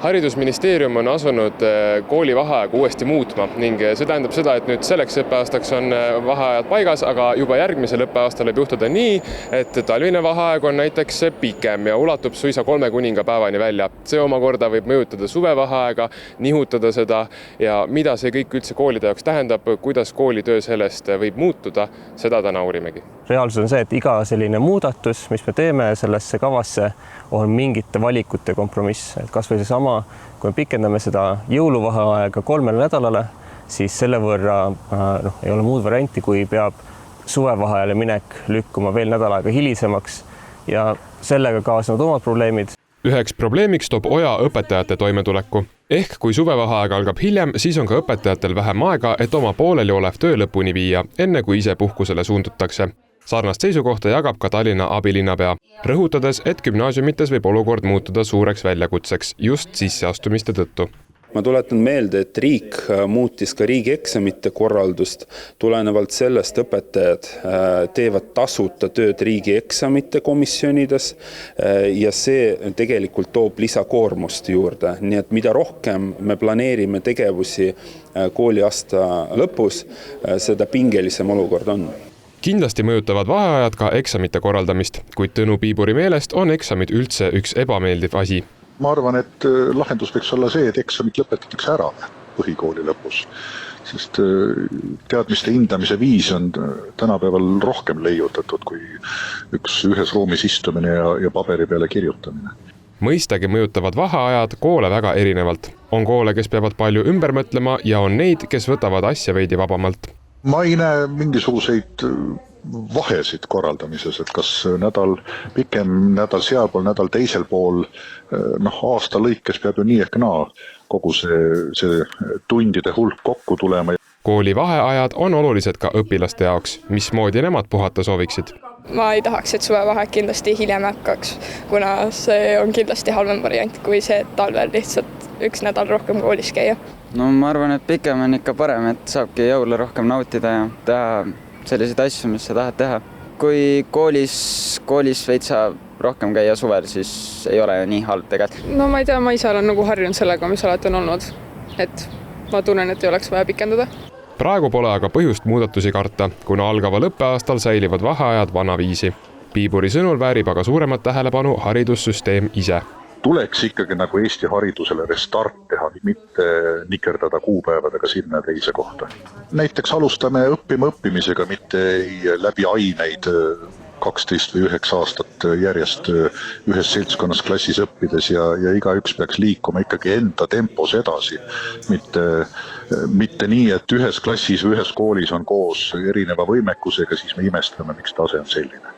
Haridusministeerium on asunud koolivaheaega uuesti muutma ning see tähendab seda, et nüüd selleks õppeaastaks on vaheajad paigas, aga juba järgmisel õppeaastal võib juhtuda nii, et talvine vaheaeg on näiteks pikem ja ulatub suisa 3 kuningapäevani välja. See omakorda võib mõjutada suvevaheaega, nihutada seda ja mida see kõik üldse koolide jaoks tähendab, kuidas koolitöö sellest võib muutuda, seda täna uurimegi. Reaalsus on see, et iga selline muudatus, mis me teeme sellesse kavasse, on mingite valikute kompromiss. Et kas või seesama, kui me pikendame seda jõuluvaheaega 3 nädalale, siis selle võrra ei ole muud varianti, kui peab suvevaheajale minek lükkuma veel nädal aega hilisemaks ja sellega kaasnevad omad probleemid. Üheks probleemiks toob Oja õpetajate toimetuleku. Ehk kui suvevaheaeg algab hiljem, siis on ka õpetajatel vähem aega, et oma pooleli olev töö lõpuni viia, enne kui ise puhkusele suundutakse. Sarnast seisukohta jagab ka Tallinna abilinnapea, rõhutades, et gümnaasiumites võib olukord muutuda suureks väljakutseks just sisseastumiste tõttu. Ma tuletan meelde, et riik muutis ka riigieksamite korraldust. Tulenevalt sellest õpetajad teevad tasuta tööd riigieksamite komisjonides ja see tegelikult toob lisakoormust juurde. Nii et mida rohkem me planeerime tegevusi kooliaasta lõpus, seda pingelisem olukord on. Kindlasti mõjutavad vaheajad ka eksamite korraldamist, kuid Tõnu Piiburi meelest on eksamid üldse üks ebameeldiv asi. Ma arvan, et lahendus võiks olla see, et eksamid lõpetatakse ära põhikooli lõpus, sest teadmiste hindamise viis on tänapäeval rohkem leiutatud kui ühes ruumis istumine ja paberi peale kirjutamine. Mõistagi mõjutavad vaheajad koole väga erinevalt. On koole, kes peavad palju ümber mõtlema ja on neid, kes võtavad asja veidi vabamalt. Ma ei näe mingisuguseid vahesid korraldamises, et kas nädal pikem, nädal sealpool, nädal teisel pool, aasta lõikes peab ju nii ehk naa kogu see tundide hulk kokku tulema. Kooli vaheajad on olulised ka õpilaste jaoks, mismoodi nemad puhata sooviksid. Ma ei tahaks, et suvevaheaeg kindlasti hiljem hakkaks, kuna see on kindlasti halvem variant kui see, et talvel lihtsalt 1 nädal rohkem koolis käia. No ma arvan, et pikem on ikka parem, et saabki jõule rohkem nautida ja teha selliseid asju, mis sa tahad teha. Kui koolis veitsa rohkem käia suvel, siis ei ole ju nii halb tegelikult. No ma ei tea, ma ise olen harjunud sellega, mis alati on olnud, et ma tunnen, et ei oleks vaja pikendada. Praegu pole aga põhjust muudatusi karta, kuna algaval õppeaastal säilivad vaheajad vanaviisi. Piiburi sõnul väärib aga suuremat tähelepanu haridussüsteem ise. Tuleks ikkagi nagu Eesti haridusele restart teha, mitte nikerdada kuupäevadega sinna teise kohta. Näiteks alustame õppimisega, mitte läbi aineid 12 või 9 aastat järjest ühes seltskonnas klassis õppides ja igaüks peaks liikuma ikkagi enda tempos edasi. Mitte nii, et ühes klassis või ühes koolis on koos erineva võimekusega, siis me imestame, miks tase on selline.